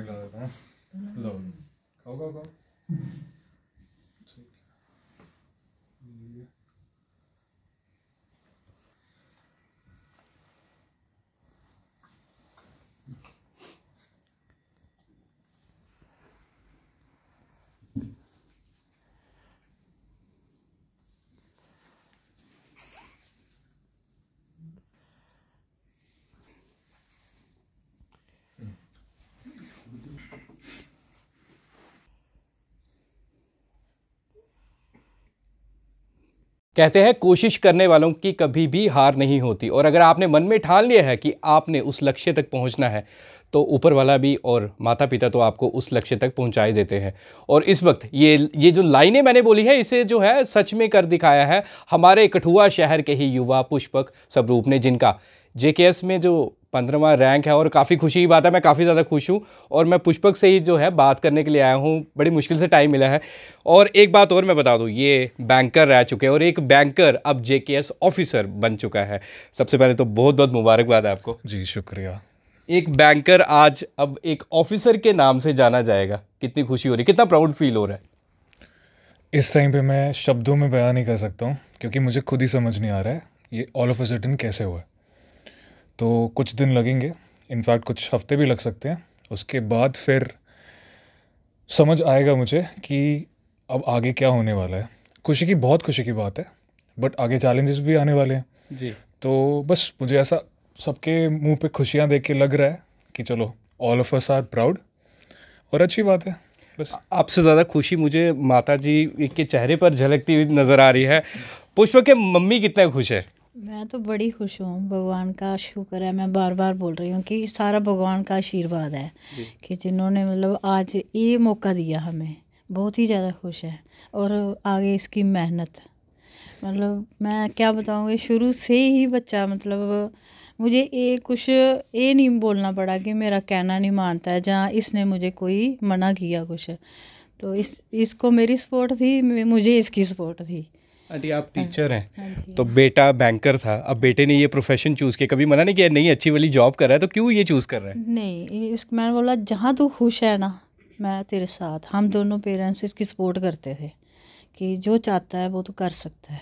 मैं खिला देता हूँ। लो खाओ खाओ खाओ। ठीक है। कहते हैं कोशिश करने वालों की कभी भी हार नहीं होती, और अगर आपने मन में ठान लिया है कि आपने उस लक्ष्य तक पहुंचना है तो ऊपर वाला भी और माता पिता तो आपको उस लक्ष्य तक पहुंचा ही देते हैं। और इस वक्त ये जो लाइनें मैंने बोली है इसे जो है सच में कर दिखाया है हमारे कठुआ शहर के ही युवा पुष्पक स्वरूप ने, जिनका जेकेएस में जो 15वां रैंक है। और काफ़ी खुशी की बात है, मैं काफ़ी ज़्यादा खुश हूँ और मैं पुष्पक से ही जो है बात करने के लिए आया हूँ। बड़ी मुश्किल से टाइम मिला है। और एक बात और मैं बता दूँ, ये बैंकर रह चुके हैं और एक बैंकर अब जेकेएस ऑफिसर बन चुका है। सबसे पहले तो बहुत बहुत मुबारकबाद है आपको। जी शुक्रिया। एक बैंकर आज अब एक ऑफिसर के नाम से जाना जाएगा, कितनी खुशी हो रही, कितना प्राउड फील हो रहा है? इस टाइम पे मैं शब्दों में बयान नहीं कर सकता हूँ क्योंकि मुझे खुद ही समझ नहीं आ रहा है ये ऑल ऑफ अ सडन कैसे हुआ है। तो कुछ दिन लगेंगे, इनफैक्ट कुछ हफ्ते भी लग सकते हैं। उसके बाद फिर समझ आएगा मुझे कि अब आगे क्या होने वाला है। खुशी की, बहुत खुशी की बात है, बट आगे चैलेंजेस भी आने वाले हैं जी। तो बस मुझे ऐसा सबके मुंह पे खुशियाँ देख के लग रहा है कि चलो all of us are proud, और अच्छी बात है। बस आपसे ज़्यादा खुशी मुझे माता जी के चेहरे पर झलकती हुई नज़र आ रही है। पुष्पक के मम्मी कितना खुश है? मैं तो बड़ी खुश हूँ, भगवान का शुक्र है। मैं बार बार बोल रही हूँ कि सारा भगवान का आशीर्वाद है कि जिन्होंने मतलब आज ये मौका दिया हमें, बहुत ही ज़्यादा खुश है। और आगे इसकी मेहनत, मतलब मैं क्या बताऊँगी, शुरू से ही बच्चा मतलब मुझे ये नहीं बोलना पड़ा कि मेरा कहना नहीं मानता है, जहाँ इसने मुझे कोई मना किया कुछ, तो इसको मेरी सपोर्ट थी, मुझे इसकी सपोर्ट थी। आंटी आप टीचर हैं, हाँ तो बेटा बैंकर था, अब बेटे ने ये प्रोफेशन चूज़ किया, कभी मना नहीं किया नहीं अच्छी वाली जॉब कर रहा है तो क्यों ये चूज़ कर रहा है? नहीं, मैंने बोला जहाँ तू खुश है ना, मैं तेरे साथ। हम दोनों पेरेंट्स इसकी सपोर्ट करते थे कि जो चाहता है वो तो कर सकता है।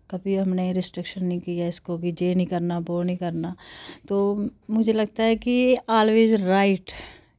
कभी हमने रिस्ट्रिक्शन नहीं किया इसको कि ये नहीं करना वो नहीं करना। तो मुझे लगता है कि ऑलवेज राइट,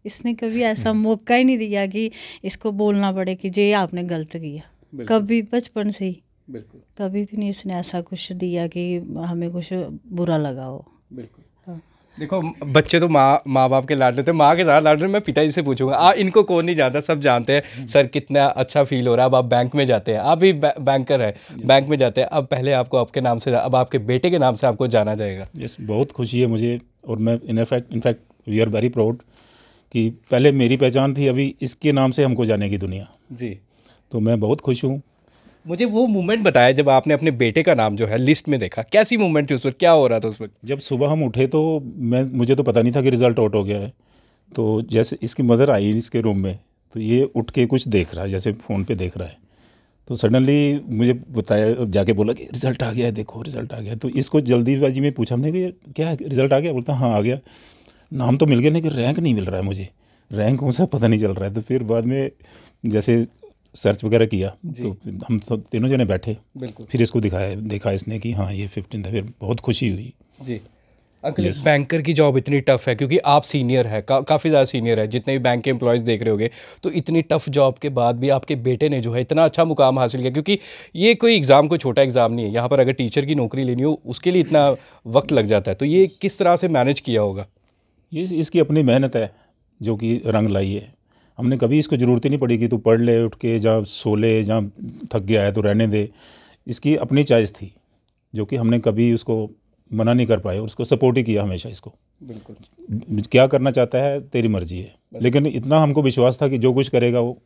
इसने कभी ऐसा मौका ही नहीं दिया कि इसको बोलना पड़े कि ये आपने गलत किया, कभी बचपन से ही बिल्कुल कभी भी नहीं इसने ऐसा कुछ दिया कि हमें कुछ बुरा लगा हो। बिल्कुल। हाँ। देखो बच्चे तो माँ बाप के लाडले थे, माँ के साथ लाडले। मैं पिताजी से पूछूंगा, इनको कौन नहीं जानता, सब जानते हैं सर कितना अच्छा फील हो रहा है। अब आप बैंक में जाते हैं, आप भी बैंकर है, बैंक में जाते हैं, अब पहले आपको आपके नाम से, अब आपके बेटे के नाम से आपको जाना जाएगा। यस, बहुत खुशी है मुझे। और मैं in fact we are very proud कि पहले मेरी पहचान थी, अभी इसके नाम से हमको जानेगी दुनिया जी। तो मैं बहुत खुश हूँ। मुझे वो मोमेंट बताया जब आपने अपने बेटे का नाम जो है लिस्ट में देखा, कैसी मोमेंट थी उस वक्त, क्या हो रहा था उस वक्त? जब सुबह हम उठे तो मुझे तो पता नहीं था कि रिज़ल्ट आउट हो गया है। तो जैसे इसकी मदर आई इसके रूम में, तो ये उठ के कुछ देख रहा है, जैसे फ़ोन पे देख रहा है। तो सडनली मुझे बताया, जाके बोला कि रिज़ल्ट आ गया है, देखो रिज़ल्ट आ गया। तो इसको जल्दीबाजी में पूछा हमने कि क्या रिज़ल्ट आ गया? बोलता हाँ आ गया। नाम तो मिल गया लेकिन रैंक नहीं मिल रहा है मुझे, रैंक कौन सा पता नहीं चल रहा है। तो फिर बाद में जैसे सर्च वगैरह किया तो हम सब तीनों जने बैठे, बिल्कुल, फिर इसको देखा इसने कि हाँ ये 15 था। फिर बहुत खुशी हुई। जी अंकल, बैंकर की जॉब इतनी टफ है क्योंकि आप सीनियर है, काफ़ी ज़्यादा सीनियर है, जितने भी बैंक के एम्प्लॉयज़ देख रहे होंगे, तो इतनी टफ जॉब के बाद भी आपके बेटे ने जो है इतना अच्छा मुकाम हासिल किया। क्योंकि ये कोई एग्ज़ाम, कोई छोटा एग्ज़ाम नहीं है, यहाँ पर अगर टीचर की नौकरी लेनी हो उसके लिए इतना वक्त लग जाता है। तो ये किस तरह से मैनेज किया होगा? ये इसकी अपनी मेहनत है जो कि रंग लाई है। हमने कभी इसको ज़रूरत ही नहीं पड़ी कि तू पढ़ ले, उठ के जहाँ सो ले, जहाँ थक गया है तो रहने दे। इसकी अपनी चॉइस थी जो कि हमने कभी उसको मना नहीं कर पाए और उसको सपोर्ट ही किया हमेशा। इसको बिल्कुल, क्या करना चाहता है तेरी मर्जी है, लेकिन इतना हमको विश्वास था कि जो कुछ करेगा वो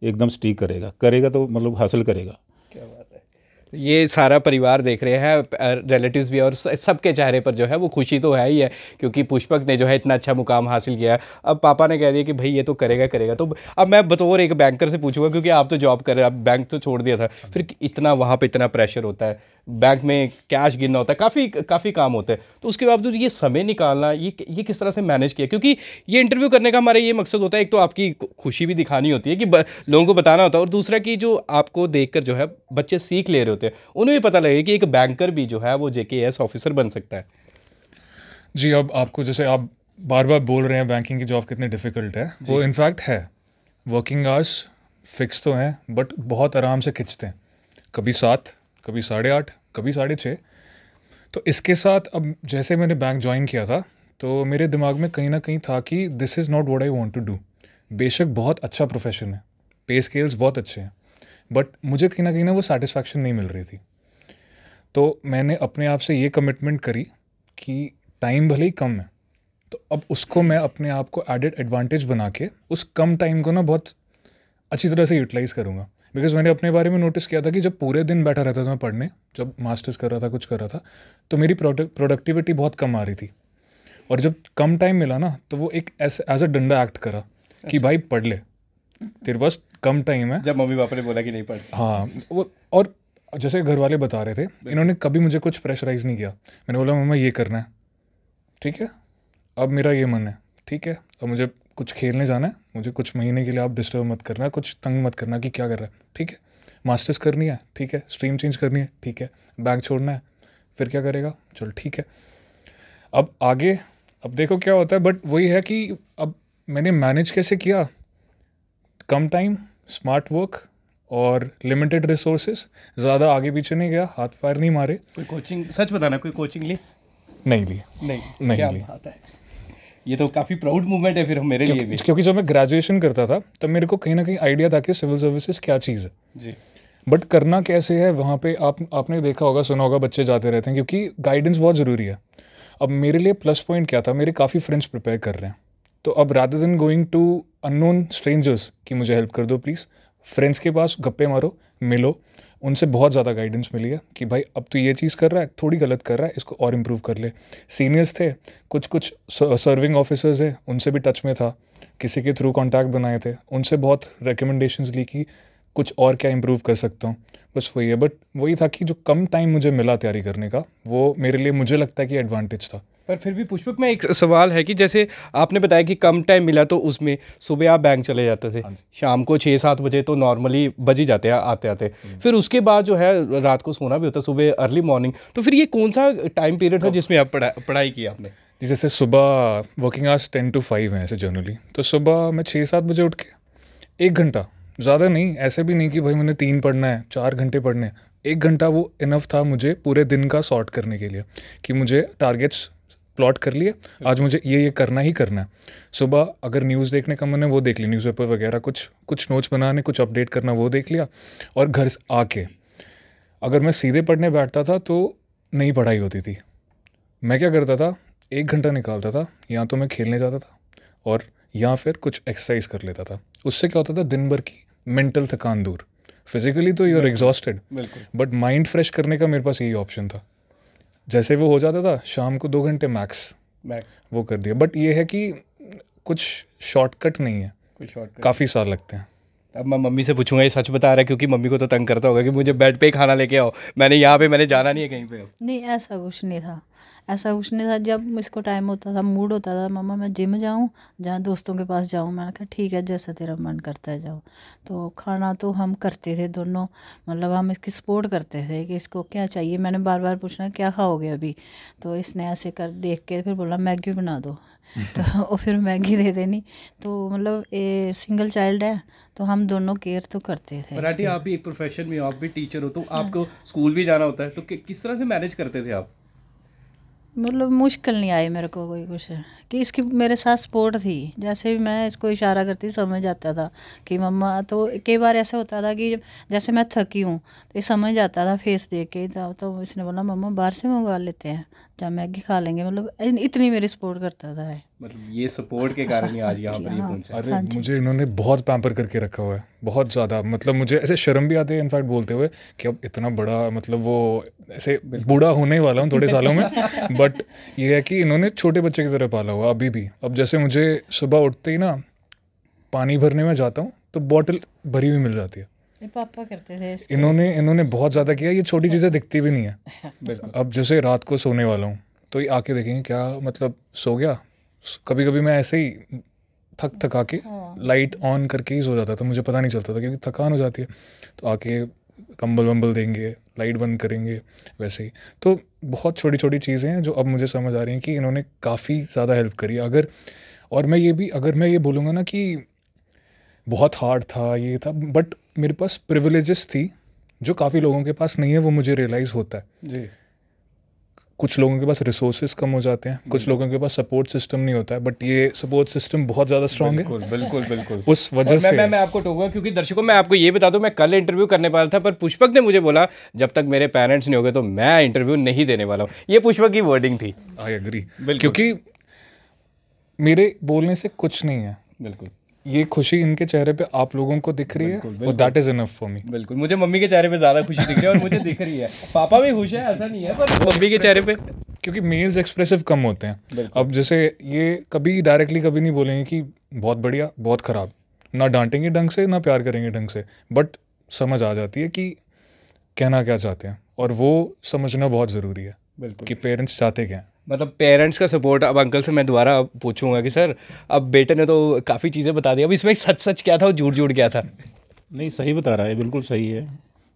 एकदम स्टिक करेगा तो मतलब हासिल करेगा। क्या बात है। ये सारा परिवार देख रहे हैं, रिलेटिव्स भी, और सबके चेहरे पर जो है वो खुशी तो है ही है क्योंकि पुष्पक ने जो है इतना अच्छा मुकाम हासिल किया है। अब पापा ने कह दिया कि भाई ये तो करेगा। तो अब मैं बतौर एक बैंकर से पूछूंगा, क्योंकि आप तो जॉब कर रहे हैं, आप बैंक तो छोड़ दिया था, फिर इतना वहाँ पे इतना प्रेशर होता है, बैंक में कैश गिनना होता है, काफ़ी काम होते हैं, तो उसके बावजूद ये समय निकालना, ये किस तरह से मैनेज किया? क्योंकि ये इंटरव्यू करने का हमारा ये मकसद होता है, एक तो आपकी खुशी भी दिखानी होती है कि लोगों को बताना होता है, और दूसरा कि जो आपको देखकर जो है बच्चे सीख ले रहे होते हैं, उन्हें भी पता लगे कि एक बैंकर भी जो है वो JKS ऑफिसर बन सकता है। जी, अब आपको जैसे आप बार बार बोल रहे हैं बैंकिंग की जॉब कितनी डिफ़िकल्ट है, वो इनफैक्ट है। वर्किंग आवर्स फिक्स तो हैं बट बहुत आराम से खिंचते हैं, कभी 7, कभी 8:30, कभी 6:30। तो इसके साथ अब जैसे मैंने बैंक ज्वाइन किया था तो मेरे दिमाग में कहीं ना कहीं था कि this is not what I want to do. बेशक बहुत अच्छा प्रोफेशन है, पे स्केल्स बहुत अच्छे हैं, बट मुझे कहीं ना वो सेटिस्फैक्शन नहीं मिल रही थी। तो मैंने अपने आप से ये कमिटमेंट करी कि टाइम भले ही कम है, तो अब उसको मैं अपने आप को एडेड एडवांटेज बना के उस कम टाइम को ना बहुत अच्छी तरह से यूटिलाइज़ करूँगा। बिकॉज मैंने अपने बारे में नोटिस किया था कि जब पूरे दिन बैठा रहता था मैं पढ़ने, जब मास्टर्स कर रहा था, कुछ कर रहा था, तो मेरी प्रोडक्टिविटी बहुत कम आ रही थी। और जब कम टाइम मिला ना तो वो एक एज अ डंडा एक्ट करा कि भाई पढ़ ले, तेरे पास कम टाइम है। जब मम्मी पापा ने बोला कि नहीं पढ़, हाँ, वो और जैसे घर वाले बता रहे थे, इन्होंने कभी मुझे कुछ प्रेशराइज नहीं किया। मैंने बोला मम्मा ये करना है, ठीक है, अब मेरा ये मन है, ठीक है, अब मुझे कुछ खेलने जाना है, मुझे कुछ महीने के लिए आप डिस्टर्ब मत करना, कुछ तंग मत करना कि क्या कर रहा है, ठीक है, मास्टर्स करनी है, ठीक है, स्ट्रीम चेंज करनी है, ठीक है, बैंक छोड़ना है, फिर क्या करेगा, चल ठीक है, अब आगे, अब देखो क्या होता है। बट वही है कि अब मैंने मैनेज कैसे किया, कम टाइम, स्मार्ट वर्क और लिमिटेड रिसोर्सेज, ज़्यादा आगे पीछे नहीं गया, हाथ पैर नहीं मारे। कोई कोचिंग, सच बताना, कोई कोचिंग ली? नहीं ली। नहीं क्या ली। बात है, ये तो काफ़ी प्राउड मूवमेंट है फिर मेरे लिए भी। क्योंकि जब मैं ग्रेजुएशन करता था तब मेरे को कहीं ना कहीं आइडिया था कि सिविल सर्विसेज क्या चीज़ है जी। बट करना कैसे है वहाँ पे आपने देखा होगा, सुना होगा, बच्चे जाते रहते हैं क्योंकि गाइडेंस बहुत ज़रूरी है। अब मेरे लिए प्लस पॉइंट क्या था, मेरे काफ़ी फ्रेंड्स प्रिपेयर कर रहे हैं, तो अब rather than going to unknown strangers कि मुझे हेल्प कर दो प्लीज़, फ्रेंड्स के पास गप्पे मारो, मिलो, उनसे बहुत ज़्यादा गाइडेंस मिली है कि भाई अब तो ये चीज़ कर रहा है, थोड़ी गलत कर रहा है, इसको और इम्प्रूव कर ले। सीनियर्स थे, कुछ सर्विंग ऑफिसर्स है, उनसे भी टच में था, किसी के थ्रू कॉन्टैक्ट बनाए थे, उनसे बहुत रिकमेंडेशंस ली कि कुछ और क्या इम्प्रूव कर सकता हूँ, बस वही है। बट वही था कि जो कम टाइम मुझे मिला तैयारी करने का, वो मेरे लिए मुझे लगता है कि एडवांटेज था। पर फिर भी पुष्पक, में एक सवाल है कि जैसे आपने बताया कि कम टाइम मिला, तो उसमें सुबह आप बैंक चले जाते थे, शाम को 6-7 बजे तो नॉर्मली बज ही जाते हैं आते आते, फिर उसके बाद जो है रात को सोना भी होता है, सुबह अर्ली मॉर्निंग, तो फिर ये कौन सा टाइम पीरियड था जिसमें आप पढ़ाई की आपने? जैसे सुबह वर्किंग आवर्स 10 to 5 हैं ऐसे जनरली, तो सुबह मैं 6-7 बजे उठ के 1 घंटा, ज़्यादा नहीं, ऐसे भी नहीं कि भाई मैंने 3 पढ़ना है, 4 घंटे पढ़ने हैं, 1 घंटा वो इनफ था मुझे पूरे दिन का सॉर्ट करने के लिए कि मुझे टारगेट्स प्लॉट कर लिए, आज मुझे ये करना ही करना है। सुबह अगर न्यूज़ देखने का मन है वो देख ली, न्यूज़पेपर वगैरह, कुछ नोट्स बनाने, कुछ अपडेट करना वो देख लिया, और घर से आके अगर मैं सीधे पढ़ने बैठता था तो नहीं पढ़ाई होती थी। मैं क्या करता था, 1 घंटा निकालता था, या तो मैं खेलने जाता था और या फिर कुछ एक्सरसाइज कर लेता था। उससे क्या होता था, दिन भर की मेंटल थकान दूर, फिजिकली तो you are exhausted, but mind fresh करने का मेरे पास यही ऑप्शन था। जैसे वो हो जाता था, शाम को 2 घंटे मैक्स वो कर दिया। बट ये है कि कुछ शॉर्टकट नहीं है, काफ़ी साल लगते हैं। अब मैं मम्मी से पूछूंगा ये सच बता रहा है, क्योंकि मम्मी को तो तंग करता होगा कि मुझे बेड पे ही खाना लेके आओ, मैंने यहाँ पे मैंने जाना नहीं है कहीं पे। नहीं, ऐसा कुछ नहीं था, ऐसा कुछ नहीं था। जब मुझको टाइम होता था, मूड होता था, मम्मा मैं जिम जाऊँ, जहाँ दोस्तों के पास जाऊँ, मैंने कहा ठीक है, जैसा तेरा मन करता है जाओ। तो खाना तो हम करते थे दोनों, मतलब हम इसकी सपोर्ट करते थे कि इसको क्या चाहिए। मैंने बार बार पूछना क्या खाओगे अभी, तो इसने ऐसे कर देख के फिर बोला मैगी बना दो तो फिर मैगी दे देनी। तो मतलब ये सिंगल चाइल्ड है, तो हम दोनों केयर तो करते थे। पर आंटी, आप भी एक प्रोफेशन में हो, आप भी टीचर हो, तो आपको स्कूल भी जाना होता है, तो किस तरह से मैनेज करते थे आप? मतलब मुश्किल नहीं आई मेरे को कोई कुछ, कि इसकी मेरे साथ सपोर्ट थी। जैसे भी मैं इसको इशारा करती समझ जाता था कि मम्मा, तो कई बार ऐसा होता था कि जैसे मैं थकी हूँ तो ये समझ जाता था फेस देख के, तो इसने बोला मम्मा बाहर से मंगवा लेते हैं, जब मैगी खा लेंगे। मतलब इतनी मेरी सपोर्ट करता था है। मतलब ये सपोर्ट के कारण ही आज यहाँ पर ये पहुँचा। अरे मुझे इन्होंने बहुत पैम्पर करके रखा हुआ है, बहुत ज़्यादा। मतलब मुझे ऐसे शर्म भी आती है इनफैक्ट बोलते हुए कि अब इतना बड़ा, मतलब वो ऐसे बूढ़ा होने वाला हूँ थोड़े सालों में, बट ये है कि इन्होंने छोटे बच्चे की तरह पाला हुआ अभी भी। अब जैसे मुझे सुबह उठते ही ना पानी भरने में जाता हूँ तो बॉटल भरी हुई मिल जाती है, ये पापा करते थे इन्होंने बहुत ज़्यादा किया, ये छोटी चीज़ें दिखती भी नहीं है। बिल्कुल। अब जैसे रात को सोने वाला हूँ तो ये आके देखेंगे क्या मतलब सो गया। कभी कभी मैं ऐसे ही थका के लाइट ऑन करके ही सो जाता था, मुझे पता नहीं चलता था क्योंकि थकान हो जाती है। तो आके कंबल वंबल देंगे, लाइट बंद करेंगे, वैसे ही। तो बहुत छोटी छोटी चीज़ें हैं जो अब मुझे समझ आ रही हैं कि इन्होंने काफ़ी ज़्यादा हेल्प करी। अगर मैं ये बोलूँगा ना कि बहुत हार्ड था ये था, बट मेरे पास प्रिविलेजेस थी जो काफ़ी लोगों के पास नहीं है, वो मुझे रियलाइज़ होता है। जी। कुछ लोगों के पास रिसोर्सेज कम हो जाते हैं, कुछ लोगों के पास सपोर्ट सिस्टम नहीं होता है, बट ये सपोर्ट सिस्टम बहुत ज़्यादा स्ट्रांग है। बिल्कुल बिल्कुल। उस वजह से मैं आपको टोकूंगा क्योंकि दर्शकों मैं आपको ये बता दूं, मैं कल इंटरव्यू करने वाला था पर पुष्पक ने मुझे बोला जब तक मेरे पेरेंट्स नहीं हो गए तो मैं इंटरव्यू नहीं देने वाला हूँ। ये पुष्पक की वर्डिंग थी। आई एग्री, क्योंकि मेरे बोलने से कुछ नहीं है। बिल्कुल। ये खुशी इनके चेहरे पे आप लोगों को दिख रही है और that is enough for me. बिल्कुल, मुझे मम्मी के चेहरे पे ज़्यादा खुशी दिख रही है और मुझे दिख रही है। पापा भी खुश है ऐसा नहीं है, पर मम्मी के चेहरे पे क्योंकि मेल्स एक्सप्रेसिव कम होते हैं। अब जैसे ये कभी डायरेक्टली कभी नहीं बोलेंगे कि बहुत बढ़िया बहुत ख़राब, ना डांटेंगे ढंग से ना प्यार करेंगे ढंग से, बट समझ आ जाती है कि कहना क्या चाहते हैं, और वो समझना बहुत ज़रूरी है। बिल्कुल कि पेरेंट्स चाहते क्या हैं। मतलब पेरेंट्स का सपोर्ट। अब अंकल से मैं दोबारा पूछूंगा कि सर अब बेटे ने तो काफ़ी चीज़ें बता दी, अब इसमें सच सच क्या था और झूठ झूठ क्या था? नहीं, सही बता रहा है, बिल्कुल सही है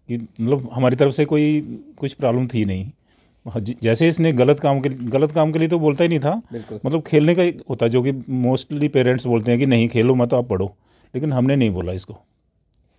कि मतलब हमारी तरफ से कोई कुछ प्रॉब्लम थी नहीं। जैसे इसने गलत काम के लिए तो बोलता ही नहीं था, मतलब खेलने का होता है जो कि मोस्टली पेरेंट्स बोलते हैं कि नहीं खेलो मत, आप पढ़ो, लेकिन हमने नहीं बोला इसको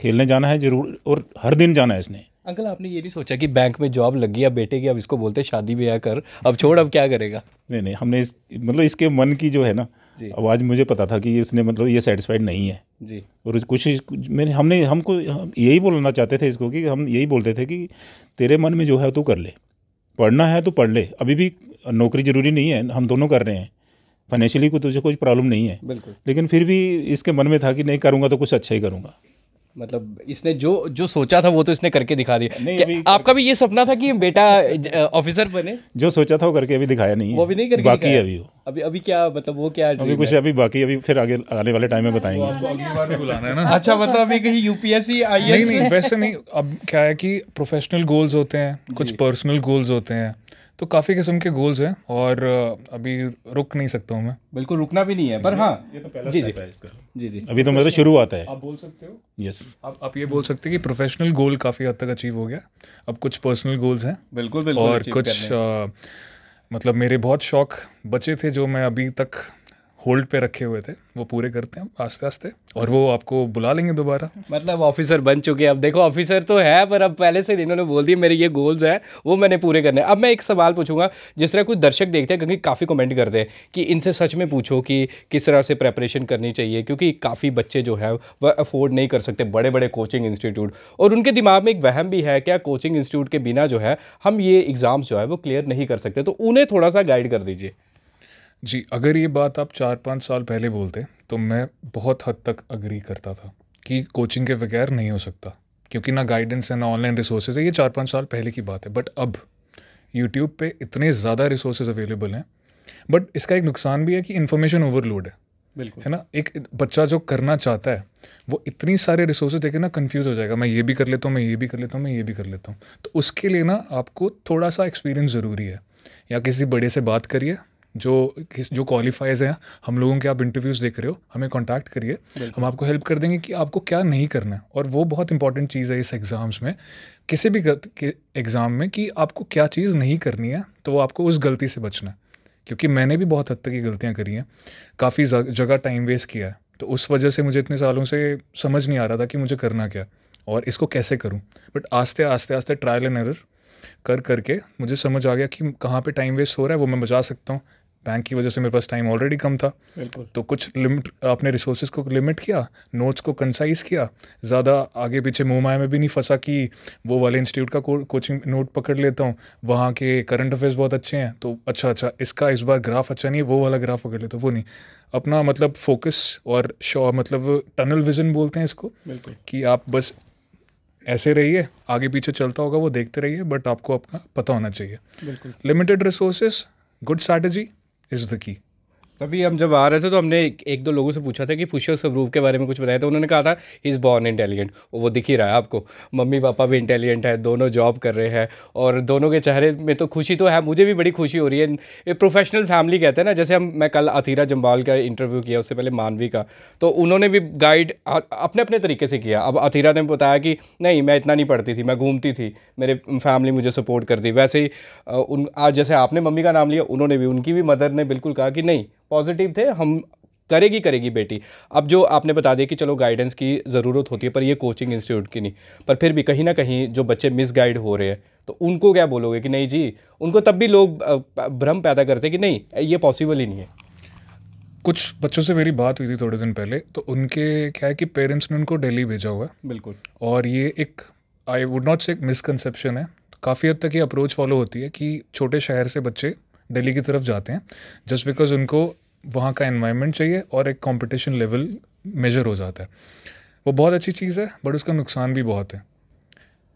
खेलने जाना है जरूर और हर दिन जाना है इसने। अंकल आपने ये नहीं सोचा कि बैंक में जॉब लग गई अब बेटे की, अब इसको बोलते शादी ब्याह कर, अब छोड़, अब क्या करेगा? नहीं, हमने मतलब इसके मन की जो है ना आवाज़ मुझे पता था कि इसने मतलब ये सेटिस्फाइड नहीं है जी। और कुछ हमको यही बोलना चाहते थे इसको कि हम यही बोलते थे कि तेरे मन में जो है तू कर ले, पढ़ना है तो पढ़ ले, अभी भी नौकरी ज़रूरी नहीं है, हम दोनों कर रहे हैं, फाइनेंशियली को तुझे कोई प्रॉब्लम नहीं है। बिल्कुल। लेकिन फिर भी इसके मन में था कि नहीं करूँगा तो कुछ अच्छा ही करूँगा। मतलब इसने जो सोचा था वो तो इसने करके दिखा दिया। नहीं, आपका भी ये सपना था कि बेटा ऑफिसर बने? जो सोचा था वो करके अभी दिखाया नहीं है, वो भी नहीं करके बाकी है अभी वो। अभी क्या मतलब वो क्या अभी कुछ अभी बाकी, अभी फिर आगे आने वाले टाइम में बताएंगे। अगली बार भी बुलाना है ना। अच्छा, मतलब अभी कहीं यूपीएससी आईएएस? नहीं, वैसे नहीं। अब क्या है कि प्रोफेशनल गोल्स होते हैं, कुछ पर्सनल गोल्स होते हैं, तो काफ़ी किस्म के गोल्स हैं और अभी रुक नहीं सकता हूँ मैं। बिल्कुल रुकना भी नहीं है, पर हाँ ये तो पहला जी स्टेप है इसका। जी अभी तो मतलब शुरुआत है। आप बोल सकते हो, यस, आप ये बोल सकते हैं कि प्रोफेशनल गोल काफ़ी हद तक अचीव हो गया, अब कुछ पर्सनल गोल्स हैं। बिल्कुल और कुछ मतलब मेरे बहुत शौक बचे थे जो मैं अभी तक होल्ड पे रखे हुए थे, वो पूरे करते हैं आस्ते आस्ते, और वो आपको बुला लेंगे दोबारा। मतलब ऑफिसर बन चुके हैं, अब देखो ऑफिसर तो है पर अब पहले से इन्होंने बोल दिया मेरे ये गोल्स हैं वो मैंने पूरे करने हैं। अब मैं एक सवाल पूछूंगा, जिस तरह कुछ दर्शक देखते हैं क्योंकि काफ़ी कमेंट करते हैं कि इनसे सच में पूछो कि किस तरह से प्रेपरेशन करनी चाहिए, क्योंकि काफ़ी बच्चे जो है वह अफोर्ड नहीं कर सकते बड़े बड़े कोचिंग इंस्टीट्यूट, और उनके दिमाग में एक वहम भी है क्या कोचिंग इंस्टीट्यूट के बिना जो है हम ये एग्ज़ाम्स जो है वो क्लियर नहीं कर सकते, तो उन्हें थोड़ा सा गाइड कर दीजिए। जी, अगर ये बात आप 4-5 साल पहले बोलते तो मैं बहुत हद तक अग्री करता था कि कोचिंग के बगैर नहीं हो सकता, क्योंकि ना गाइडेंस है ना ऑनलाइन रिसोर्सेज है। ये 4-5 साल पहले की बात है, बट अब यूट्यूब पे इतने ज़्यादा रिसोर्सेज अवेलेबल हैं। बट इसका एक नुकसान भी है कि इन्फॉर्मेशन ओवरलोड है। बिल्कुल है ना। एक बच्चा जो करना चाहता है वो इतनी सारे रिसोर्सेज देखे ना कंफ्यूज हो जाएगा, मैं ये भी कर लेता हूँ, मैं ये भी कर लेता हूँ, मैं ये भी कर लेता हूँ। तो उसके लिए ना आपको थोड़ा सा एक्सपीरियंस ज़रूरी है, या किसी बड़े से बात करिए जो क्वालिफाइज हैं। हम लोगों के आप इंटरव्यूज़ देख रहे हो, हमें कांटेक्ट करिए, हम आपको हेल्प कर देंगे कि आपको क्या नहीं करना है। और वो बहुत इंपॉर्टेंट चीज़ है इस एग्ज़ाम्स में, किसी भी एग्ज़ाम में, कि आपको क्या चीज़ नहीं करनी है, तो वो आपको उस गलती से बचना है। क्योंकि मैंने भी बहुत हद तक ये गलतियाँ करी हैं, काफ़ी जगह टाइम वेस्ट किया है, तो उस वजह से मुझे इतने सालों से समझ नहीं आ रहा था कि मुझे करना क्या और इसको कैसे करूँ। बट आस्ते आस्ते आस्ते ट्रायल एंड एरर करके मुझे समझ आ गया कि कहाँ पे टाइम वेस्ट हो रहा है, वो मैं बचा सकता हूँ। बैंक की वजह से मेरे पास टाइम ऑलरेडी कम था, तो कुछ लिमिट, अपने रिसोर्सेज को लिमिट किया, नोट्स को कंसाइज किया, ज़्यादा आगे पीछे मुँह माया में भी नहीं फंसा कि वो वाले इंस्टीट्यूट का कोचिंग नोट पकड़ लेता हूँ, वहाँ के करंट अफेयर्स बहुत अच्छे हैं तो अच्छा इसका इस बार ग्राफ अच्छा नहीं है, वो वाला ग्राफ पकड़ लेता हूँ, वो नहीं। अपना मतलब फोकस और मतलब टनल विजन बोलते हैं इसको, कि आप बस ऐसे रहिए, आगे पीछे चलता होगा वो देखते रहिए, बट आपको अपना पता होना चाहिए। Limited resources, good strategy is the key. तभी हम जब आ रहे थे तो हमने एक दो लोगों से पूछा था कि पुष्पक स्वरूप के बारे में कुछ बताया, तो उन्होंने कहा था ही इज़ बॉर्न इंटेलिजेंट। वो दिख ही रहा है आपको, मम्मी पापा भी इंटेलिजेंट है, दोनों जॉब कर रहे हैं और दोनों के चेहरे में तो खुशी तो है। मुझे भी बड़ी खुशी हो रही है। ये प्रोफेशनल फैमिली कहते हैं ना, जैसे मैं कल अथीरा जम्बाल का इंटरव्यू किया, उससे पहले मानवी का, तो उन्होंने भी गाइड अपने अपने तरीके से किया। अब अथीरा ने बताया कि नहीं मैं इतना नहीं पढ़ती थी, मैं घूमती थी, मेरे फैमिली मुझे सपोर्ट करती। वैसे ही आज जैसे आपने मम्मी का नाम लिया, उन्होंने भी, उनकी भी मदर ने बिल्कुल कहा कि नहीं पॉजिटिव थे, हम करेगी बेटी। अब जो आपने बता दिया कि चलो गाइडेंस की ज़रूरत होती है, पर ये कोचिंग इंस्टीट्यूट की नहीं, पर फिर भी कहीं ना कहीं जो बच्चे मिसगाइड हो रहे हैं, तो उनको क्या बोलोगे कि नहीं जी, उनको तब भी लोग भ्रम पैदा करते हैं कि नहीं ये पॉसिबल ही नहीं है। कुछ बच्चों से मेरी बात हुई थी थोड़े दिन पहले, तो उनके क्या है कि पेरेंट्स ने उनको दिल्ली भेजा हुआ है। बिल्कुल। और ये एक, आई वुड नॉट से, एक मिसकंसेप्शन है। काफ़ी हद तक ये अप्रोच फॉलो होती है कि छोटे शहर से बच्चे दिल्ली की तरफ जाते हैं जस्ट बिकॉज उनको वहाँ का एनवायरनमेंट चाहिए और एक कंपटीशन लेवल मेजर हो जाता है। वो बहुत अच्छी चीज़ है, बट उसका नुकसान भी बहुत है।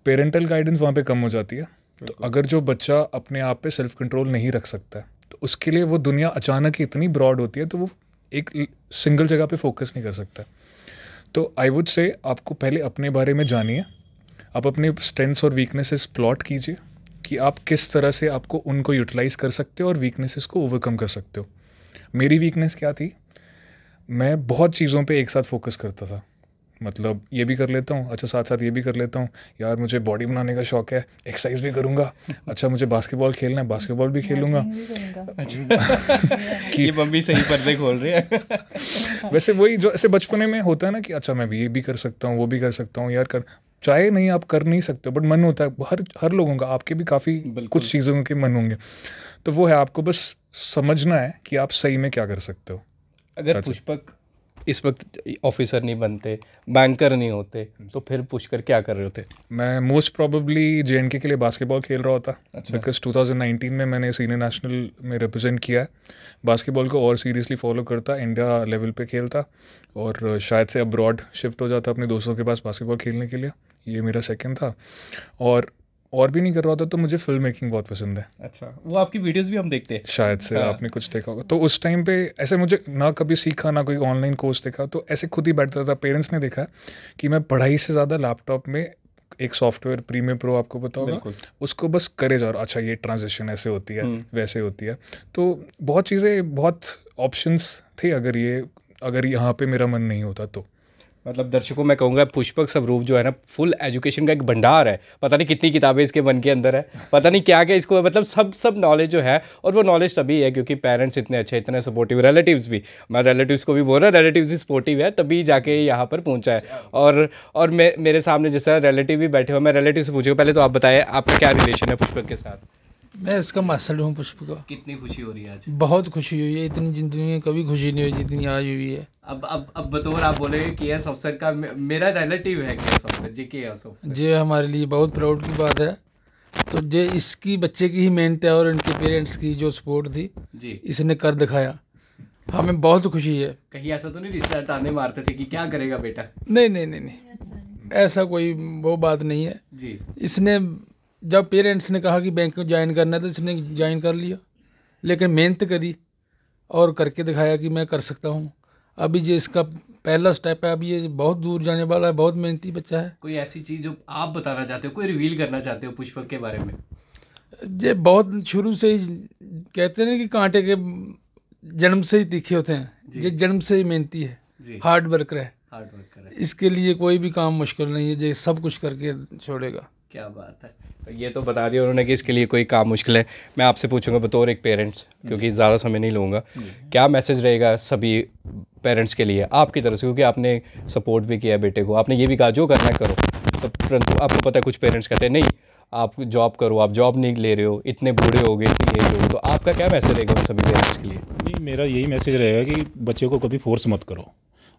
पेरेंटल गाइडेंस वहाँ पे कम हो जाती है। तो अगर जो बच्चा अपने आप पे सेल्फ कंट्रोल नहीं रख सकता है, तो उसके लिए वो दुनिया अचानक ही इतनी ब्रॉड होती है, तो वो एक सिंगल जगह पे फोकस नहीं कर सकता। तो आई वुड से आपको पहले अपने बारे में जानिए, आप अपने स्ट्रेंथ्स और वीकनेसेस प्लॉट कीजिए कि आप किस तरह से आपको उनको यूटिलाइज़ कर सकते हो और वीकनेसेस को ओवरकम कर सकते हो। मेरी वीकनेस क्या थी, मैं बहुत चीज़ों पे एक साथ फोकस करता था। मतलब ये भी कर लेता हूँ, अच्छा साथ साथ ये भी कर लेता हूँ, यार मुझे बॉडी बनाने का शौक है, एक्सरसाइज भी करूँगा, अच्छा मुझे बास्केटबॉल खेलना है, बास्केटबॉल भी खेलूँगा। कि ये मम्मी सही पर्दे खोल रही है। वैसे वही जो ऐसे बचपने में होता है ना कि अच्छा मैं भी ये भी कर सकता हूँ, वो भी कर सकता हूँ, यार कर, चाहे नहीं आप कर नहीं सकते हो, बट मन होता है हर लोगों का, आपके भी काफ़ी कुछ चीज़ों के मन होंगे। तो वो है, आपको बस समझना है कि आप सही में क्या कर सकते हो। अगर पुष्पक इस वक्त ऑफिसर नहीं बनते, बैंकर नहीं होते, तो फिर पुष्कर क्या कर रहे होते? मैं मोस्ट प्रोबेबली JNK के लिए बास्केटबॉल खेल रहा होता। बिकॉज 2019 में मैंने सीनियर नेशनल में रिप्रेजेंट किया है बास्केटबॉल को, और सीरियसली फॉलो करता, इंडिया लेवल पे खेलता, और शायद से अब्रॉड शिफ्ट हो जाता अपने दोस्तों के पास बास्केटबॉल खेलने के लिए। ये मेरा सेकंड था। और भी नहीं कर रहा था, तो मुझे फिल्म मेकिंग बहुत पसंद है। अच्छा, वो आपकी वीडियोस भी हम देखते हैं शायद से आपने कुछ देखा होगा। तो उस टाइम पे ऐसे मुझे ना कभी सीखा, ना कोई ऑनलाइन कोर्स देखा, तो ऐसे खुद ही बैठता था। पेरेंट्स ने देखा कि मैं पढ़ाई से ज़्यादा लैपटॉप में एक सॉफ्टवेयर प्रीमियर प्रो, आपको पता होगा, उसको बस करे जा रहा, अच्छा ये ट्रांजिशन ऐसे होती है, वैसे होती है। तो बहुत चीज़ें, बहुत ऑप्शंस थे, अगर यहाँ पे मेरा मन नहीं होता तो। मतलब दर्शकों मैं कहूँगा पुष्पक स्वरूप जो है ना, फुल एजुकेशन का एक भंडार है। पता नहीं कितनी किताबें इसके मन के अंदर है, पता नहीं क्या क्या इसको, मतलब सब नॉलेज जो है। और वो नॉलेज तभी है क्योंकि पेरेंट्स इतने अच्छे, इतने सपोर्टिव, रिलेटिव्स भी, मैं रिलेटिव्स को भी बोल रहा, रिलेटिव्स भी सपोर्टिव है, तभी जाके यहाँ पर पहुँचा है। और मेरे सामने जिस तरह रिलेटिव भी बैठे हो, मैं रिलेटिव से पूछूँगा, पहले तो आप बताएं आपका क्या रिलेशन है पुष्पक के साथ? मैं इसका मास्टर हूँ पुष्प का। कितनी खुशी हो रही है आज? बहुत खुशी हुई है, इतनी जिंदगी में कभी खुशी नहीं हुई जितनी आज हुई है। अब बतौर आप बोले कि एस अफसर का मेरा रिलेटिव है KS अफसर जी, KS अफसर, ये हमारे लिए बहुत प्राउड की बात है। तो ये इसकी बच्चे की ही मेहनत है और इनके पेरेंट्स की जो सपोर्ट थी जी, इसने कर दिखाया, हमें बहुत खुशी है। कहीं ऐसा तो नहीं रिश्तेदार ताने मारते थे कि क्या करेगा बेटा? नहीं नहीं नहीं नहीं, ऐसा कोई वो बात नहीं है जी। इसने जब पेरेंट्स ने कहा कि बैंक में ज्वाइन करना है तो इसने ज्वाइन कर लिया, लेकिन मेहनत करी और करके दिखाया कि मैं कर सकता हूँ। अभी ये इसका पहला स्टेप है, अभी ये बहुत दूर जाने वाला है, बहुत मेहनती बच्चा है। कोई ऐसी चीज़ जो आप बताना चाहते हो, कोई रिवील करना चाहते हो पुष्पक के बारे में? ये बहुत शुरू से ही कहते हैं ना कि कांटे के जन्म से ही तीखे होते हैं, ये जन्म से ही मेहनती है, हार्ड वर्कर है। हार्ड वर्कर है, इसके लिए कोई भी काम मुश्किल नहीं है, ये सब कुछ करके छोड़ेगा। क्या बात है। तो ये तो बता दिया उन्होंने कि इसके लिए कोई काम मुश्किल है। मैं आपसे पूछूंगा बतौर एक पेरेंट्स, क्योंकि ज़्यादा समय नहीं लूँगा, क्या मैसेज रहेगा सभी पेरेंट्स के लिए आपकी तरफ से, क्योंकि आपने सपोर्ट भी किया बेटे को, आपने ये भी कहा जो करना है करो, तो परंतु आपको पता है कुछ पेरेंट्स कहते हैं नहीं आप जॉब करो, आप जॉब नहीं ले रहे हो, इतने बूढ़े हो गए, इतनी एज हो गई, तो आपका क्या मैसेज रहेगा उन सभी पेरेंट्स के लिए? नहीं, मेरा यही मैसेज रहेगा कि बच्चे को कभी फोर्स मत करो,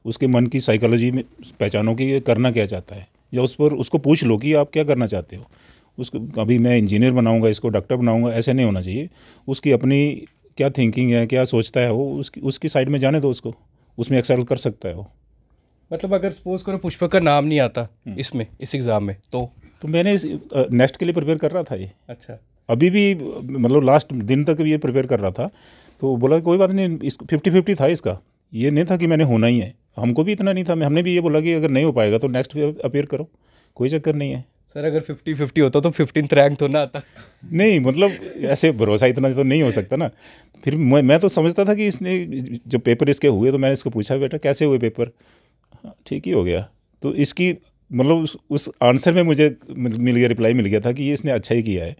उसके मन की साइकोलॉजी में पहचानो कि ये करना क्या चाहता है, या उसको पूछ लो कि आप क्या करना चाहते हो। उसको अभी मैं इंजीनियर बनाऊंगा, इसको डॉक्टर बनाऊंगा, ऐसे नहीं होना चाहिए। उसकी अपनी क्या थिंकिंग है, क्या सोचता है वो, उसकी साइड में जाने दो उसको, उसमें एक्सेल कर सकता है वो। मतलब अगर सपोज करो पुष्पक का नाम नहीं आता इसमें, इस एग्ज़ाम में, तो मैंने नेक्स्ट के लिए प्रिपेयर कर रहा था ये। अच्छा, अभी भी मतलब लास्ट दिन तक ये प्रिपेयर कर रहा था। तो बोला कोई बात नहीं, इसको 50-50 था इसका, ये नहीं था कि मैंने होना ही है, हमको भी इतना नहीं था, हमने भी ये बोला कि अगर नहीं हो पाएगा तो नेक्स्ट अपीयर करो, कोई चक्कर नहीं है। सर अगर 50-50 होता तो 15th रैंक तो ना आता। नहीं मतलब ऐसे भरोसा इतना तो नहीं हो सकता ना। फिर मैं तो समझता था कि इसने जब पेपर इसके हुए तो मैंने इसको पूछा बेटा कैसे हुए पेपर, हाँ, ठीक ही हो गया। तो इसकी मतलब उस आंसर में मुझे मिल गया, रिप्लाई मिल गया था कि ये इसने अच्छा ही किया है।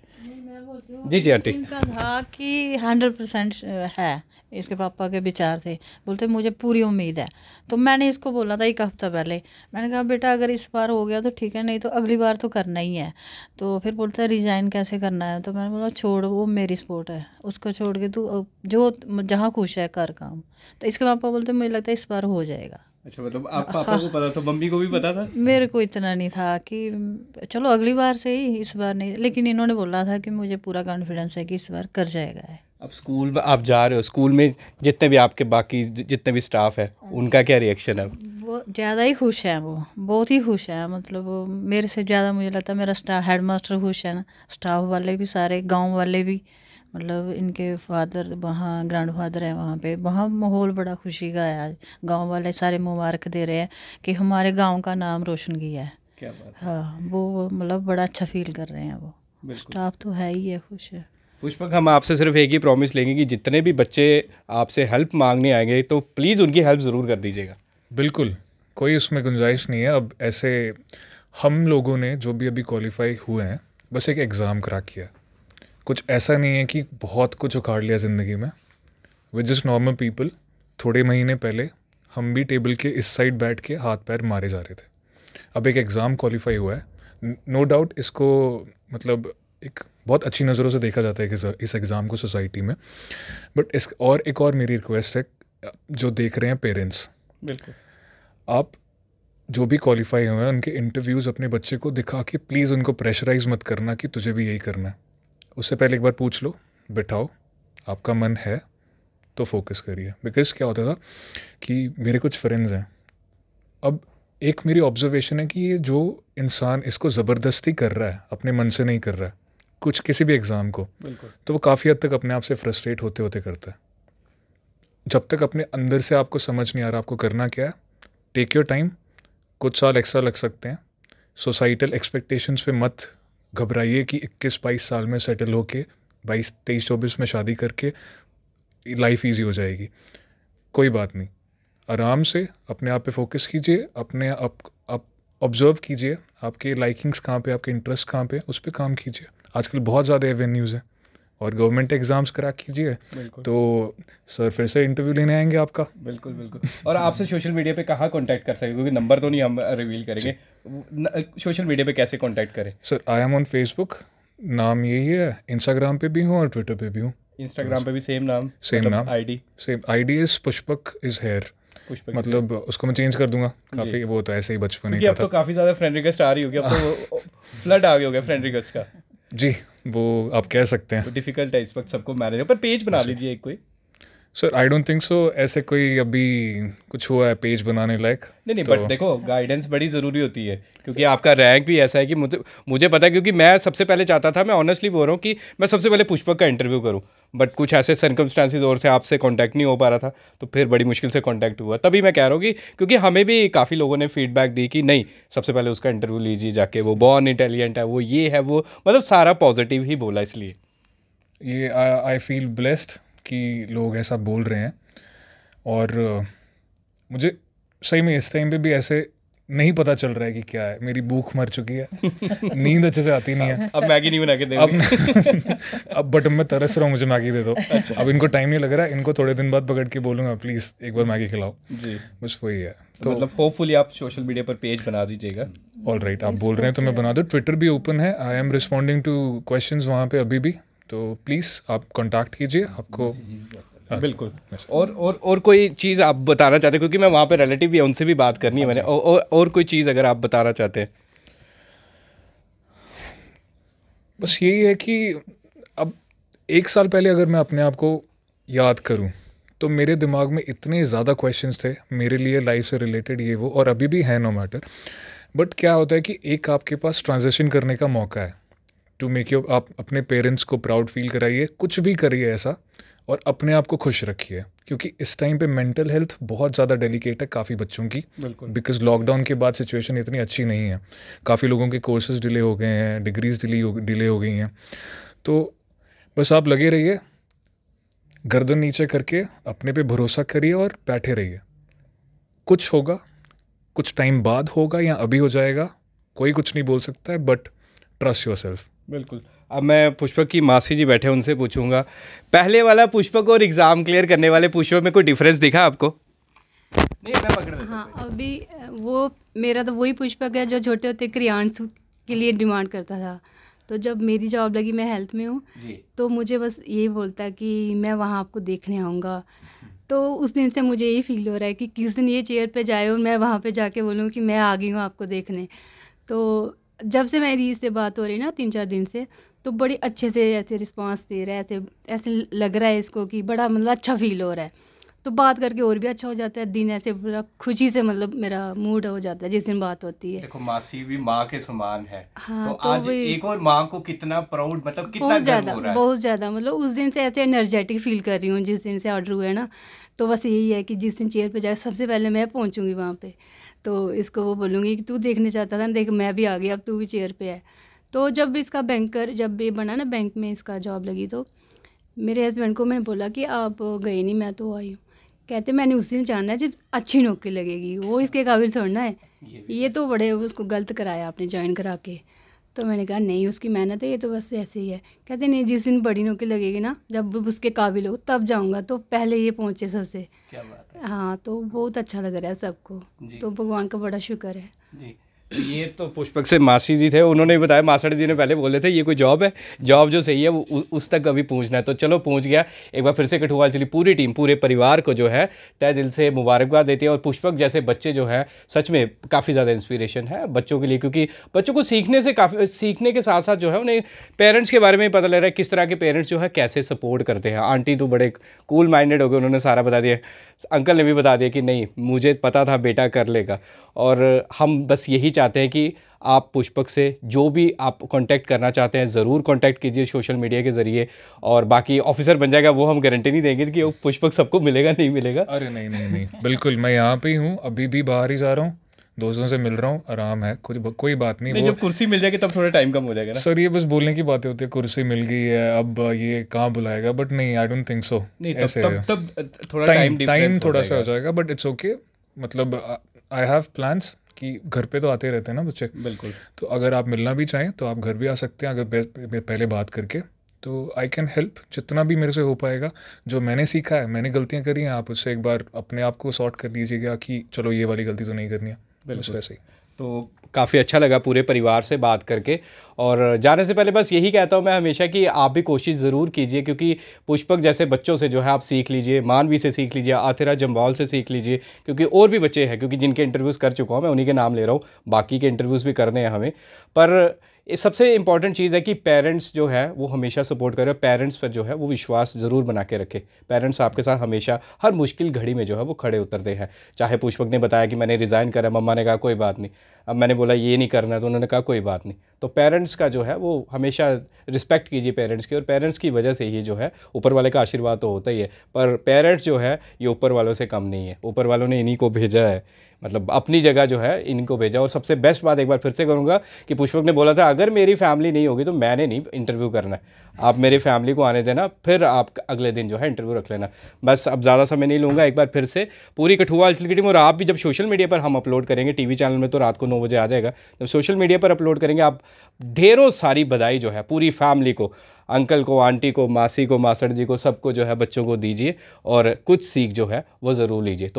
जी जी आंटी। इनका था कि 100% है, इसके पापा के विचार थे, बोलते मुझे पूरी उम्मीद है। तो मैंने इसको बोला था एक हफ्ता पहले, मैंने कहा बेटा अगर इस बार हो गया तो ठीक है, नहीं तो अगली बार तो करना ही है। तो फिर बोलता है रिज़ाइन कैसे करना है, तो मैंने बोला छोड़, वो मेरी सपोर्ट है, उसको छोड़ के तू जो जहाँ खुश है कर काम। तो इसके पापा बोलते मुझे लगता है इस बार हो जाएगा। अच्छा, मतलब आप पापा को पता था, मम्मी को भी पता था? मेरे को इतना नहीं था कि चलो अगली बार से ही, इस बार नहीं, लेकिन इन्होंने बोला था कि मुझे पूरा कॉन्फिडेंस है कि इस बार कर जाएगा है। अब स्कूल में आप जा रहे हो, स्कूल में जितने भी आपके बाकी जितने भी स्टाफ है उनका क्या रिएक्शन है? वो ज़्यादा ही खुश है, वो बहुत ही खुश है, मतलब वो मेरे से ज़्यादा मुझे लगता है मेरा स्टाफ, हेड मास्टर खुश है ना, स्टाफ वाले भी सारे, गांव वाले भी, मतलब इनके फादर वहाँ ग्रैंड फादर है वहाँ पे, वहाँ माहौल बड़ा खुशी का है आज। गांव वाले सारे मुबारक दे रहे हैं कि हमारे गांव का नाम रोशन किया है। क्या बात है। हाँ, वो मतलब बड़ा अच्छा फील कर रहे हैं, वो स्टाफ तो है ही है खुश है। पुष्पक, हम आपसे सिर्फ एक ही प्रॉमिस लेंगे कि जितने भी बच्चे आपसे हेल्प मांगने आएंगे तो प्लीज़ उनकी हेल्प ज़रूर कर दीजिएगा। बिल्कुल, कोई उसमें गुंजाइश नहीं है। अब ऐसे हम लोगों ने जो भी अभी क्वालिफाई हुए हैं बस एक एग्ज़ाम क्रैक किया, कुछ ऐसा नहीं है कि बहुत कुछ उखाड़ लिया ज़िंदगी में। With just normal people. थोड़े महीने पहले हम भी टेबल के इस साइड बैठ के हाथ पैर मारे जा रहे थे, अब एक एग्ज़ाम क्वालिफाई हुआ है। नो डाउट इसको मतलब एक बहुत अच्छी नज़रों से देखा जाता है कि इस एग्ज़ाम को सोसाइटी में, बट इस और एक और मेरी रिक्वेस्ट है जो देख रहे हैं पेरेंट्स, बिल्कुल आप जो भी क्वालिफाई हुए हैं उनके इंटरव्यूज़ अपने बच्चे को दिखा के प्लीज़ उनको प्रेशराइज़ मत करना कि तुझे भी यही करना है। उससे पहले एक बार पूछ लो, बिठाओ, आपका मन है तो फोकस करिए। बिकॉज़ क्या होता था कि मेरे कुछ फ्रेंड्स हैं, अब एक मेरी ऑब्जर्वेशन है कि ये जो इंसान इसको ज़बरदस्ती कर रहा है, अपने मन से नहीं कर रहा है कुछ किसी भी एग्ज़ाम को, तो वो काफ़ी हद तक अपने आप से फ्रस्ट्रेट होते होते करता है। जब तक अपने अंदर से आपको समझ नहीं आ रहा आपको करना क्या है, टेक योर टाइम, कुछ साल एक्स्ट्रा लग सकते हैं। सोसाइटल एक्सपेक्टेशंस पे मत घबराइए कि 21-22 साल में सेटल होके 22-23-24 में शादी करके लाइफ ईजी हो जाएगी। कोई बात नहीं, आराम से अपने आप पे फोकस कीजिए, अपने आप ऑब्जर्व कीजिए आपके लाइकिंग्स कहाँ पे, आपके इंटरेस्ट कहाँ पे, उस पर काम कीजिए। आजकल बहुत ज़्यादा एवेन्यूज़ हैं और गवर्नमेंट एग्जाम्स क्रैक कीजिए तो सर फिर से इंटरव्यू लेने आएंगे आपका। बिल्कुल बिल्कुल। और आपसे सोशल मीडिया पे कहाँ कांटेक्ट कर सकते, क्योंकि नंबर तो नहीं हम रिवील करेंगे, सोशल मीडिया पे कैसे कांटेक्ट करें? Sir I am on Facebook, नाम यही है, इंस्टाग्राम पे भी हूँ और ट्विटर पे भी हूँ। इंस्टाग्राम पे भी सेम नाम? सेम नाम, ID same ID is Pushpak is here. मतलब उसको मैं चेंज कर दूंगा, काफ़ी वो तो ऐसे ही बचपन ही अब तो काफ़ी ज़्यादा फ्रेंड रिक्वेस्ट आ रही होगी, अब तो फ्लड आ गया होगा फ्रेंड रिक्वेस्ट का। जी, वो आप कह सकते हैं। तो डिफिकल्ट है इस वक्त सबको मैनेज, पर पेज बना लीजिए एक कोई। Sir I don't think so ऐसे कोई अभी कुछ हुआ है पेज बनाने लायक। नहीं बट देखो गाइडेंस बड़ी ज़रूरी होती है, क्योंकि आपका रैंक भी ऐसा है कि मुझे पता है, क्योंकि मैं सबसे पहले चाहता था, मैं ऑनेस्टली बोल रहा हूँ कि मैं सबसे पहले पुष्पक का इंटरव्यू करूँ, बट कुछ ऐसे सर्कमस्टांसिस और थे, आपसे कांटेक्ट नहीं हो पा रहा था, तो फिर बड़ी मुश्किल से कांटेक्ट हुआ। तभी मैं कह रहा हूँ कि क्योंकि हमें भी काफ़ी लोगों ने फीडबैक दी कि नहीं सबसे पहले उसका इंटरव्यू लीजिए जाके, वो बॉर्न इंटेलिजेंट है, वो ये है, वो मतलब सारा पॉजिटिव ही बोला। इसलिए ये आई फील ब्लेस्ड कि लोग ऐसा बोल रहे हैं। और मुझे सही में इस टाइम पे भी ऐसे नहीं पता चल रहा है कि क्या है, मेरी भूख मर चुकी है, नींद अच्छे से आती नहीं है। अब मैगी नहीं बना के दे अब बट मैं तरस रहा हूँ, मुझे मैगी दे दो। अब इनको टाइम नहीं लग रहा है, इनको थोड़े दिन बाद पकड़ के बोलूँगा प्लीज़ एक बार मैगी खिलाओ जी, बस वही है। तो मतलब होपफुली आप सोशल मीडिया पर पेज बना दीजिएगा। ऑल राइट, आप बोल रहे हैं तो मैं बना दूँ। ट्विटर भी ओपन है, I am responding two questions वहाँ पे अभी भी, तो प्लीज़ आप कॉन्टैक्ट कीजिए। आपको बिल्कुल। और कोई चीज़ आप बताना चाहते हैं, क्योंकि मैं वहाँ पे रिलेटिव भी है, उनसे भी बात करनी है मैंने, और कोई चीज़ अगर आप बताना चाहते हैं? बस यही है कि अब 1 साल पहले अगर मैं अपने आप को याद करूं तो मेरे दिमाग में इतने ज़्यादा क्वेश्चंस थे मेरे लिए लाइफ से रिलेटेड, ये वो, और अभी भी है नो मैटर। बट क्या होता है कि एक आपके पास ट्रांजिशन करने का मौका है टू मेक यू, आप अपने पेरेंट्स को प्राउड फील कराइए, कुछ भी करिए ऐसा, और अपने आप को खुश रखिए, क्योंकि इस टाइम पे मेंटल हेल्थ बहुत ज़्यादा डेलिकेट है काफ़ी बच्चों की, बिकॉज लॉकडाउन के बाद सिचुएशन इतनी अच्छी नहीं है, काफ़ी लोगों के कोर्सेज डिले हो गए हैं, डिग्रीज डिले हो गई हैं। तो बस आप लगे रहिए, गर्दन नीचे करके अपने पे भरोसा करिए और बैठे रहिए। कुछ होगा, कुछ टाइम बाद होगा या अभी हो जाएगा, कोई कुछ नहीं बोल सकता है, बट ट्रस्ट योरसेल्फ। बिल्कुल। अब मैं पुष्पक की मासी जी बैठे उनसे पूछूंगा, पहले वाला पुष्पक और एग्ज़ाम क्लियर करने वाले पुष्पक में कोई डिफरेंस दिखा आपको? नहीं, मैं पकड़ देता हूँ। हाँ, अभी वो मेरा तो वही पुष्पक है जो छोटे होते क्रियांश के लिए डिमांड करता था। तो जब मेरी जॉब लगी, मैं हेल्थ में हूँ, तो मुझे बस यही बोलता कि मैं वहाँ आपको देखने आऊँगा। तो उस दिन से मुझे यही फील हो रहा है कि किस दिन ये चेयर पे जाए और मैं वहाँ पे जाके बोलूँ कि मैं आ गई हूँ आपको देखने। तो जब से मेरी इससे बात हो रही ना 3-4 दिन से, तो बड़ी अच्छे से ऐसे रिस्पांस दे रहा है, ऐसे ऐसे लग रहा है इसको कि बड़ा मतलब अच्छा फील हो रहा है। तो बात करके और भी अच्छा हो जाता है, दिन ऐसे पूरा खुशी से मतलब मेरा मूड हो जाता है जिस दिन बात होती है। देखो, मासी भी माँ के समान है। हाँ, तो आज एक और माँ को कितना प्राउड, मतलब कितना बहुत गर्व ज़्यादा, हो रहा है। बहुत ज़्यादा, मतलब उस दिन से ऐसे एनर्जेटिक फील कर रही हूँ जिस दिन से ऑर्डर हुआ है ना। तो बस यही है कि जिस दिन चेयर पे जाए सबसे पहले मैं पहुँचूँगी वहाँ पे, तो इसको वो बोलूँगी कि तू देखने चाहता था ना, देख मैं भी आ गई, अब तू भी चेयर पे है। तो जब इसका बैंकर, जब ये बना ना बैंक में इसका जॉब लगी, तो मेरे हस्बैंड को मैंने बोला कि आप गए नहीं, मैं तो आई हूँ। कहते मैंने उस दिन जानना है जब अच्छी नौकरी लगेगी, वो इसके काबिल थोड़ा है, ये तो बड़े उसको गलत कराया आपने ज्वाइन करा के। तो मैंने कहा नहीं, उसकी मेहनत है, ये तो बस ऐसे ही है। कहते नहीं, जिस दिन बड़ी नौकरी लगेगी ना, जब उसके काबिल हो तब जाऊंगा, तो पहले ये पहुंचे सबसे। क्या बात है। हाँ, तो बहुत अच्छा लग रहा है सबको, तो भगवान का बड़ा शुक्र है जी। तो ये तो पुष्पक से मासी जी थे, उन्होंने भी बताया, मासड़ जी ने पहले बोले थे ये कोई जॉब है, जॉब जो सही है वो उस तक अभी पहुंचना है। तो चलो पहुंच गया। एक बार फिर से कठुआ चली पूरी टीम, पूरे परिवार को जो है तहे दिल से मुबारकबाद देती है। और पुष्पक जैसे बच्चे जो है सच में काफ़ी ज़्यादा इंस्पिरेशन है बच्चों के लिए, क्योंकि बच्चों को सीखने से काफ़ी, सीखने के साथ साथ जो है उन्हें पेरेंट्स के बारे में पता लग रहा है, किस तरह के पेरेंट्स जो है कैसे सपोर्ट करते हैं। आंटी तो बड़े कूल माइंडेड हो गए, उन्होंने सारा बता दिया। अंकल ने भी बता दिया कि नहीं, मुझे पता था बेटा कर लेगा। और हम बस यही चाहते हैं कि आप पुष्पक से जो भी आप कांटेक्ट करना चाहते हैं ज़रूर कांटेक्ट कीजिए सोशल मीडिया के ज़रिए। और बाकी ऑफिसर बन जाएगा वो हम गारंटी नहीं देंगे कि वो पुष्पक सबको मिलेगा, नहीं मिलेगा। अरे नहीं नहीं नहीं, बिल्कुल मैं यहाँ पे ही हूँ, अभी भी बाहर ही जा रहा हूँ, दोस्तों से मिल रहा हूँ, आराम है, कोई बात नहीं। जब कुर्सी मिल जाएगी तब थोड़ा टाइम कम हो जाएगा ना सर, ये बस बोलने की बातें होती है, कुर्सी मिल गई है अब ये कहाँ बुलाएगा, बट नहीं, आई डोंट थिंक सो। नहीं, ऐसे तब थोड़ा टाइम थोड़ा सा हो जाएगा, बट इट्स ओके। मतलब आई हैव प्लान्स कि घर पे तो आते रहते हैं ना बच्चे, बिल्कुल। तो अगर आप मिलना भी चाहें तो आप घर भी आ सकते हैं, अगर पहले बात करके, तो आई कैन हेल्प जितना भी मेरे से हो पाएगा। जो मैंने सीखा है, मैंने गलतियां करी हैं, आप उससे एक बार अपने आप को सॉर्ट कर लीजिएगा कि चलो ये वाली गलती तो नहीं करनी है, बिल्कुल वैसे ही। तो काफ़ी अच्छा लगा पूरे परिवार से बात करके। और जाने से पहले बस यही कहता हूँ मैं हमेशा कि आप भी कोशिश ज़रूर कीजिए, क्योंकि पुष्पक जैसे बच्चों से जो है आप सीख लीजिए, मानवी से सीख लीजिए, आतिरा जम्वाल से सीख लीजिए, क्योंकि और भी बच्चे हैं, क्योंकि जिनके इंटरव्यूज़ कर चुका हूँ मैं, उन्हीं के नाम ले रहा हूँ, बाकी के इंटरव्यूज़ भी करने हैं हमें। पर ये सबसे इंपॉर्टेंट चीज़ है कि पेरेंट्स जो है वो हमेशा सपोर्ट करें, पेरेंट्स पर जो है वो विश्वास ज़रूर बना के रखें। पेरेंट्स आपके साथ हमेशा हर मुश्किल घड़ी में जो है वो खड़े उतरते हैं। चाहे पुष्पक ने बताया कि मैंने रिज़ाइन करा, मम्मा ने कहा कोई बात नहीं, अब मैंने बोला ये नहीं करना, तो उन्होंने कहा कोई बात नहीं। तो पेरेंट्स का जो है वो हमेशा रिस्पेक्ट कीजिए पेरेंट्स की, और पेरेंट्स की वजह से ही जो है ऊपर वाले का आशीर्वाद तो होता ही है, पर पेरेंट्स जो है ये ऊपर वालों से कम नहीं है, ऊपर वालों ने इन्हीं को भेजा है, मतलब अपनी जगह जो है इनको भेजा। और सबसे बेस्ट बात एक बार फिर से करूँगा कि पुष्पक ने बोला था अगर मेरी फैमिली नहीं होगी तो मैंने नहीं इंटरव्यू करना है, आप मेरी फैमिली को आने देना, फिर आप अगले दिन जो है इंटरव्यू रख लेना। बस अब ज़्यादा समय नहीं लूँगा, एक बार फिर से पूरी कठुआ हलचल की टीम, और आप भी जब सोशल मीडिया पर हम अपलोड करेंगे, टीवी चैनल में तो रात को 9 बजे आ जाएगा, जब सोशल मीडिया पर अपलोड करेंगे आप ढेरों सारी बधाई जो है पूरी फैमिली को, अंकल को, आंटी को, मासी को, मासड़ जी को, सबको जो है बच्चों को दीजिए और कुछ सीख जो है वो ज़रूर लीजिए। तो